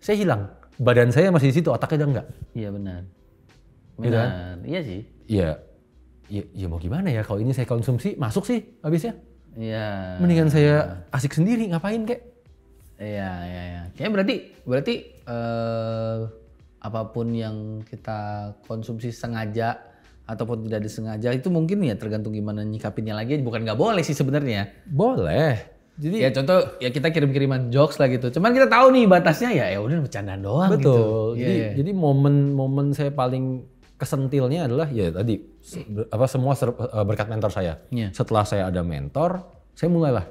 saya hilang. Badan saya masih di situ, otaknya udah nggak. Iya benar. Gitu kan? Iya sih. Iya mau gimana ya, kalau ini saya konsumsi, masuk sih habisnya. Iya. Mendingan saya asik sendiri, ngapain kek? Iya. Kayaknya berarti apapun yang kita konsumsi sengaja ataupun tidak disengaja itu mungkin ya tergantung gimana nyikapinnya lagi. Bukan nggak boleh sih sebenarnya. Boleh. Jadi ya contoh ya kita kirim-kiriman jokes lah gitu. Cuman kita tahu nih batasnya ya udah bercandaan doang gitu. Betul. Jadi momen saya paling kesentilnya adalah ya tadi semua berkat mentor saya. Yeah. Setelah saya ada mentor, saya mulailah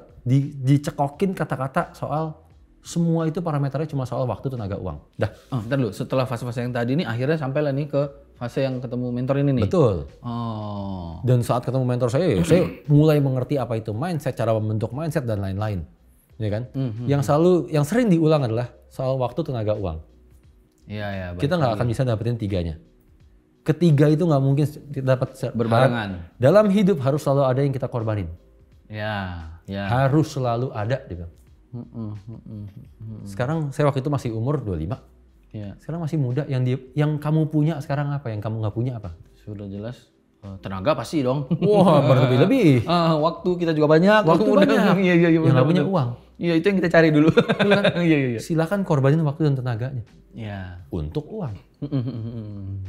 dicekokin kata-kata soal semua itu parameternya cuma soal waktu, tenaga, uang. Dah. Bentar dulu, setelah fase-fase yang tadi ini akhirnya sampailah nih ke fase yang ketemu mentor ini nih. Betul. Oh. Dan saat ketemu mentor saya mulai mengerti apa itu mindset, cara membentuk mindset dan lain-lain. Ya kan? Yang sering diulang adalah soal waktu, tenaga, uang. Iya. Kita nggak akan bisa dapetin tiganya. Ketiga itu nggak mungkin dapat berbarengan. Dalam hidup harus selalu ada yang kita korbanin. Ya. Harus selalu ada gitu. Sekarang saya waktu itu masih umur 25. Ya. Sekarang masih muda. Yang kamu punya sekarang apa? Yang kamu nggak punya apa? Sudah jelas. Tenaga pasti dong. Wah, berlebih-lebih. Waktu kita juga banyak. Waktu banyak. Iya. Yang nggak punya uang. Iya, itu yang kita cari dulu. Iya. Silakan korbanin waktu dan tenaganya. Iya. Untuk uang.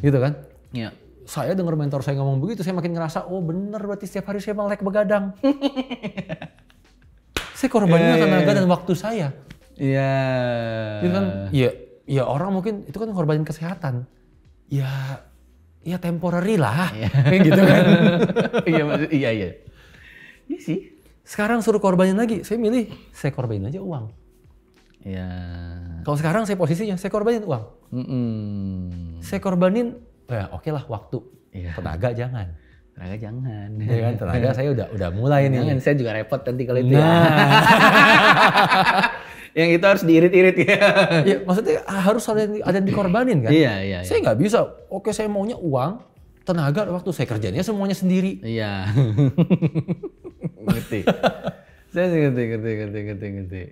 Gitu kan? Iya. Saya dengar mentor saya ngomong begitu, saya makin ngerasa, oh bener berarti setiap hari saya melek begadang. Saya korbanin tenaga dan waktu saya. Iya. Gitu kan? Ya orang mungkin itu kan korbanin kesehatan. Ya temporary lah. Kayak gitu kan. Iya. Iya sih. Sekarang suruh korbanin lagi, saya milih saya korbanin aja uang. Iya. Kalau sekarang saya posisinya saya korbanin uang. Saya korbanin ya oke lah waktu. Iya. Tenaga jangan. Tenaga jangan. Ya kan, tenaga saya udah mulai nih. Jangan, saya juga repot nanti kalau itu ya. Yang itu harus diirit-irit ya. Ya maksudnya harus ada yang dikorbanin kan. Iya. Saya nggak bisa, oke saya maunya uang, tenaga, waktu saya kerjanya semuanya sendiri. Iya. Ngerti. Saya ngerti.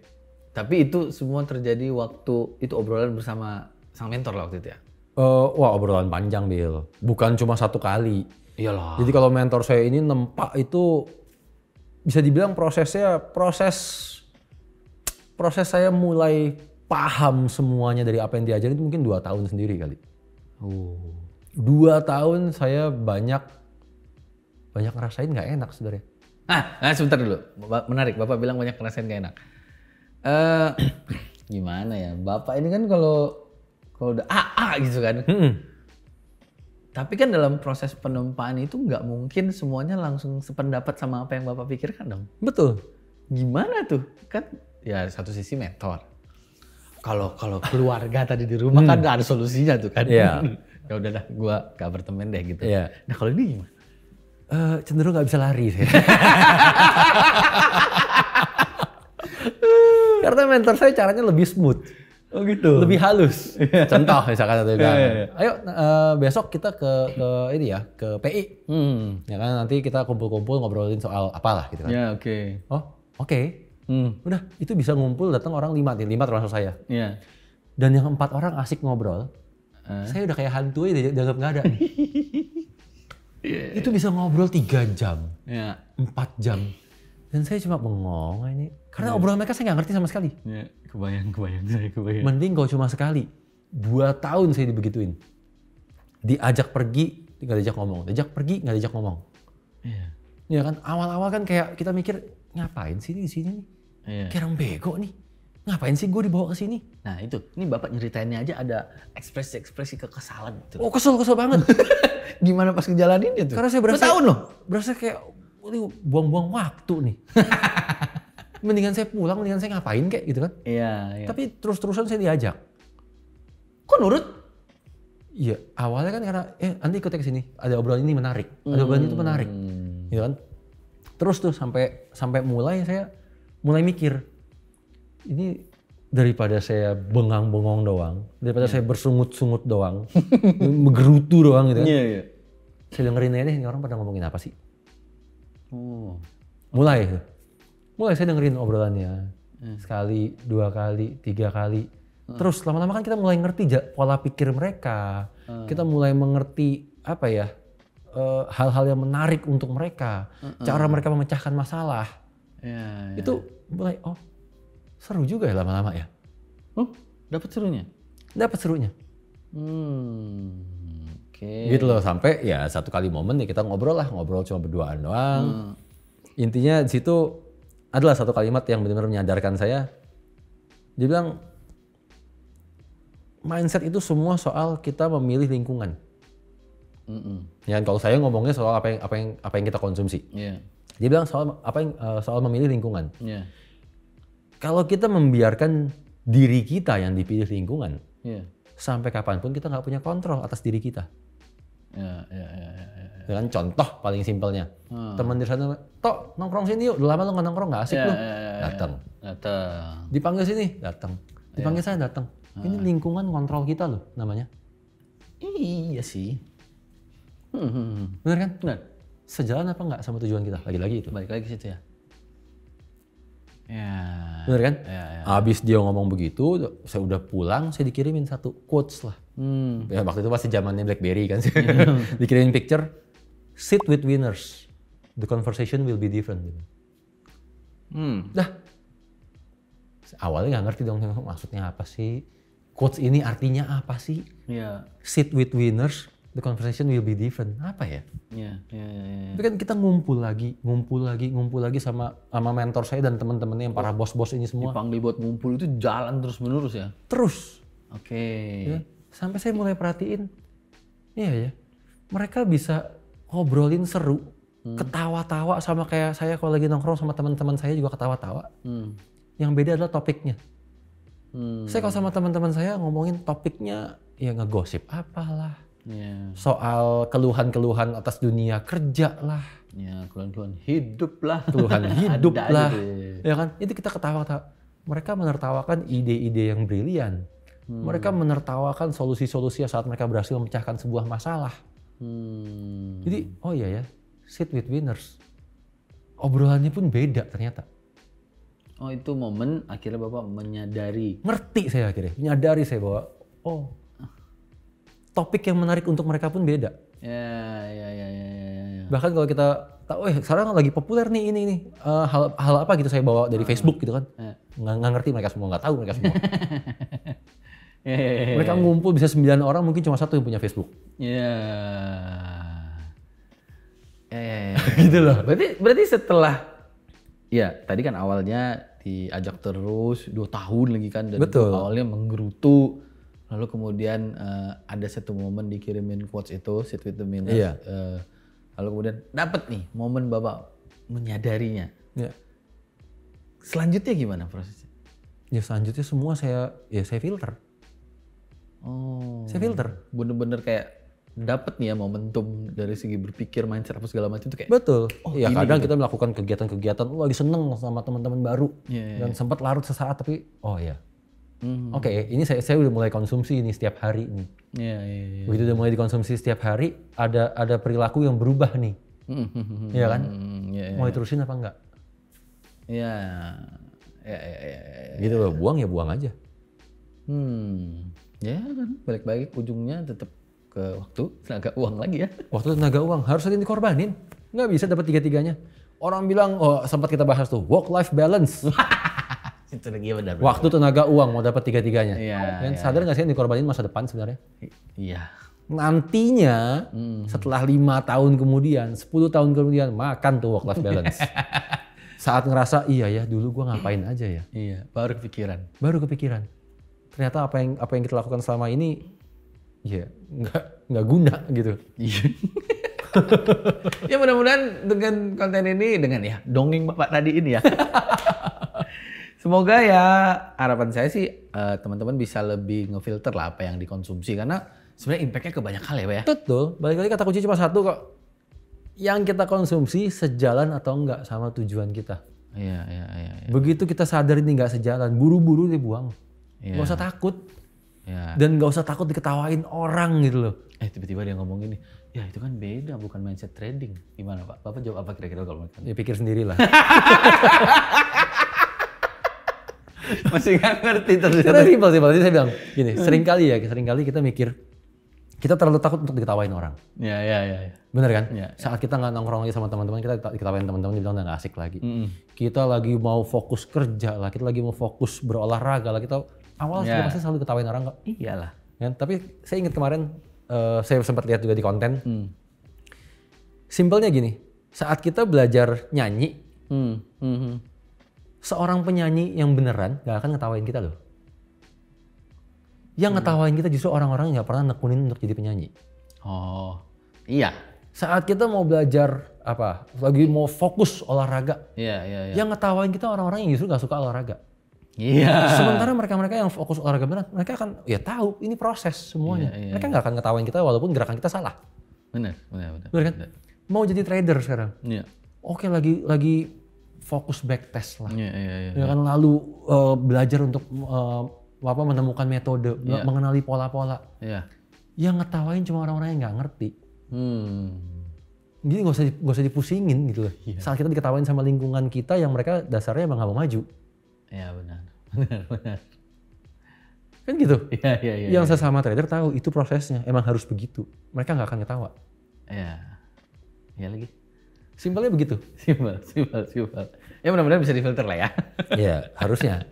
Tapi itu semua terjadi waktu itu obrolan bersama sang mentor lah waktu itu ya? Wah obrolan panjang Bill, bukan cuma satu kali. Iyalah. Jadi kalau mentor saya ini nempak itu bisa dibilang proses saya mulai paham semuanya dari apa yang diajarin itu mungkin 2 tahun sendiri kali. 2 tahun saya banyak ngerasain nggak enak sebenarnya. Nah sebentar dulu, menarik. Bapak bilang banyak ngerasain nggak enak. Gimana ya, Bapak ini kan kalau udah AA gitu kan, Tapi kan dalam proses penumpaan itu nggak mungkin semuanya langsung sependapat sama apa yang Bapak pikirkan dong. Betul. Gimana tuh? Kan ya satu sisi mentor. Kalau keluarga tadi di rumah kan ada solusinya tuh kan. Iya. Ya udah dah, gua ke apartemen deh gitu. Iya. Nah kalau ini gimana? Cenderung nggak bisa lari saya. Karena mentor saya caranya lebih smooth. Oh gitu. Lebih halus. Contoh misalkan atau bilang, Iya. ayo besok kita ke ini ya, ke PI. Ya kan nanti kita kumpul-kumpul ngobrolin soal apalah gitu kan. Ya oke. Oh, oke. Udah, itu bisa ngumpul datang orang 5 termasuk saya. Iya. Dan yang 4 orang asik ngobrol. Saya udah kayak hantu aja dianggap nggak ada. Itu bisa ngobrol 3 jam, Iya. 4 jam. Dan saya cuma bengong ini. Karena obrolan mereka saya nggak ngerti sama sekali. Ya, kebayang saya kebayang. Mending kalau cuma sekali. 2 tahun saya dibegituin. Diajak pergi, nggak diajak ngomong. Diajak pergi, nggak diajak ngomong. Iya. Ya kan, awal-awal kan kayak kita mikir, ngapain sih di sini nih? Iya. Kayak orang bego nih. Ngapain sih gue dibawa ke sini? Nah itu, ini Bapak nyeritainnya aja ada ekspresi kekesalan gitu. Oh kesel banget. Gimana pas ngejalaninnya tuh? Karena saya berasa, 2 tahun loh. Berasa kayak buang-buang waktu nih. Mendingan saya pulang, mendingan saya ngapain kayak gitu kan. Iya. Tapi terus-terusan saya diajak. Kok nurut? Iya, awalnya kan karena nanti ikutnya ke sini. Ada obrolan ini menarik. Ada obrolan itu menarik. Gitu kan. Terus tuh sampai mulai saya mulai mikir. Ini daripada saya bengang-bengong doang, daripada saya bersungut-sungut doang, menggerutu doang gitu kan. Iya. Saya dengerin aja deh, ini orang pada ngomongin apa sih. Oh. Mulai saya dengerin obrolannya. Sekali, 2 kali, 3 kali. Terus lama-lama kan kita mulai ngerti pola pikir mereka. Kita mulai mengerti apa ya, hal-hal yang menarik untuk mereka. Cara mereka memecahkan masalah. Ya. Itu mulai, seru juga ya lama-lama ya. Oh, dapat serunya? Dapat serunya. Oke. Gitu loh, sampai ya satu kali momen ya kita ngobrol cuma berduaan doang. Intinya di situ adalah satu kalimat yang benar-benar menyadarkan saya. Dia bilang, mindset itu semua soal kita memilih lingkungan. Ya kalau saya ngomongnya soal apa yang kita konsumsi. Iya. Dia bilang soal memilih lingkungan. Iya. Kalau kita membiarkan diri kita yang dipilih lingkungan, Sampai kapanpun kita nggak punya kontrol atas diri kita. Ya. Dengan contoh paling simpelnya, teman di sana, "Tok, nongkrong sini yuk, udah lama lo nggak nongkrong, nggak asik lu." Datang. Dipanggil sini, datang. Dipanggil saya, datang. Ini lingkungan kontrol kita loh namanya. Iya sih. Bener kan? Benar. Sejalan apa nggak sama tujuan kita? Lagi-lagi itu. Balik lagi ke situ ya. Ya. Bener kan? Ya. Abis dia ngomong begitu, saya udah pulang, saya dikirimin satu quotes lah. Ya waktu itu masih zamannya BlackBerry kan. Dikirimin picture, sit with winners, the conversation will be different. Dah. Awalnya nggak ngerti dong maksudnya apa sih. Quotes ini artinya apa sih? Iya. Sit with winners, the conversation will be different. Apa ya? Iya. Tapi kan kita ngumpul lagi sama mentor saya dan teman-temannya yang para bos-bos ini semua. Dipanggil buat ngumpul itu jalan terus menerus ya. Terus. Oke. Ya, sampai saya mulai perhatiin. Iya ya. Mereka bisa ngobrolin seru, ketawa-tawa sama kayak saya kalau lagi nongkrong sama teman-teman saya juga ketawa-tawa. Yang beda adalah topiknya. Saya kalau sama teman-teman saya ngomongin topiknya ya ngegosip apalah. Soal keluhan-keluhan atas dunia kerja lah. Ya, keluhan-keluhan hidup lah. Keluhan hidup Ada lah. aja deh. Ya kan? Itu kita ketawa-tawa. Mereka menertawakan ide-ide yang brilian. Mereka menertawakan solusi-solusi saat mereka berhasil memecahkan sebuah masalah. Jadi, oh iya ya, sit with winners. Obrolannya pun beda ternyata. Oh itu momen akhirnya Bapak menyadari. Ngerti saya akhirnya, menyadari saya bahwa topik yang menarik untuk mereka pun beda. Ya. Bahkan kalau kita tahu, sekarang lagi populer nih ini hal apa gitu saya bawa dari Facebook gitu kan. Nggak ngerti mereka semua, nggak tahu mereka semua. Mereka ngumpul bisa 9 orang, mungkin cuma 1 yang punya Facebook. Ya. Gitu loh. Berarti setelah, ya tadi kan awalnya diajak terus 2 tahun lagi kan. Dan Betul. awalnya menggerutu. Lalu kemudian ada satu momen dikirimin quotes itu, sit with the millers. Iya. Lalu kemudian dapat nih momen Bapak menyadarinya. Ya. Selanjutnya gimana prosesnya? Ya selanjutnya semua saya filter. Oh. Saya filter. Bener-bener kayak dapat nih ya momentum dari segi berpikir, mindset apa segala macam itu kayak. Betul. Oh, ya ini kadang gitu. kita melakukan kegiatan-kegiatan, lagi seneng sama teman-teman baru. Iya, Dan sempat larut sesaat tapi, oh ya. Hmm. Oke, ini saya udah mulai konsumsi ini setiap hari nih. Iya. Begitu udah mulai dikonsumsi setiap hari, ada perilaku yang berubah nih. Iya kan? Iya. Mau diterusin apa enggak? Iya. Ya. Gitu loh, buang ya buang aja. Ya kan, balik-balik ujungnya tetap ke waktu, tenaga uang lagi ya. Waktu tenaga uang harus ada yang dikorbanin. Nggak bisa dapat tiga-tiganya. Orang bilang, oh sempat kita bahas tuh, work-life balance. Itu lagi benar. Waktu tenaga uang mau dapat tiga-tiganya. Iya. Sadar nggak sih yang dikorbanin masa depan sebenarnya? Iya. Nantinya setelah 5 tahun kemudian, 10 tahun kemudian makan tuh work-life balance. Saat ngerasa, iya ya dulu gua ngapain aja ya. Iya, baru kepikiran. Baru kepikiran. Ternyata apa yang kita lakukan selama ini, ya nggak guna gitu. Iya. Ya mudah-mudahan dengan konten ini, dengan ya dongeng Bapak tadi ini ya. Semoga ya harapan saya sih teman-teman bisa lebih ngefilter lah apa yang dikonsumsi karena sebenarnya impactnya ke banyak hal ya Pak ya. Betul, balik lagi kata kunci cuma satu kok. Yang kita konsumsi sejalan atau enggak sama tujuan kita. Iya. Begitu kita sadar ini nggak sejalan, buru-buru dibuang. Iya. Nggak usah takut. Ya. Dan nggak usah takut diketawain orang gitu loh. Tiba-tiba dia ngomong gini, ya itu kan beda, bukan mindset trading. Gimana Pak? Bapak jawab apa kira-kira kalau makan? Ya pikir sendirilah. Masih nggak ngerti terus. Karena simpel. Jadi saya bilang gini, seringkali kita mikir, kita terlalu takut untuk diketawain orang. Ya. Bener kan? Ya. Saat kita nggak nongkrong lagi sama teman-teman, kita diketawain teman-teman, dibilang udah nggak asik lagi. Kita lagi mau fokus kerja lah, kita lagi mau fokus berolahraga lah, kita awal Ya. pasti selalu ketawain orang kok. Iyalah. Kan? Tapi saya ingat kemarin, saya sempat lihat juga di konten. Simpelnya gini, saat kita belajar nyanyi, seorang penyanyi yang beneran gak akan ngetawain kita loh. Yang ngetawain kita justru orang-orang yang gak pernah nekunin untuk jadi penyanyi. Oh, iya. Saat kita mau belajar lagi mau fokus olahraga, Iya. yang ngetawain kita orang-orang yang justru gak suka olahraga. Iya. Sementara mereka-mereka yang fokus olahraga beneran, mereka akan ya tahu ini proses semuanya. Iya, Mereka gak akan ngetawain kita walaupun gerakan kita salah. Benar. Bener kan? Mau jadi trader sekarang. Iya. Oke, lagi fokus backtest lah. Iya. Ya kan, lalu belajar untuk menemukan metode, mengenali pola-pola. Iya. Yang ngetawain cuma orang-orang yang nggak ngerti. Jadi nggak usah dipusingin gitu loh. Saat kita diketawain sama lingkungan kita yang mereka dasarnya emang nggak mau maju. Iya benar. Kan gitu. Iya. Yang sesama trader tahu itu prosesnya, emang harus begitu. Mereka nggak akan ketawa. Iya. Iya lagi. Simpelnya begitu. Simpel. Ya mudah-mudahan bisa difilter lah ya. Iya, harusnya.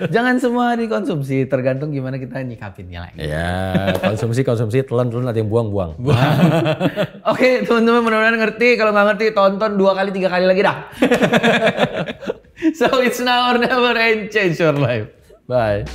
Jangan semua dikonsumsi, tergantung gimana kita nyikapinnya lagi. Ya, konsumsi, telan ada yang buang. Oke, teman-teman mudah-mudahan ngerti. Kalau nggak ngerti, tonton 2 kali 3 kali lagi dah. So it's now or never and change your life. Bye.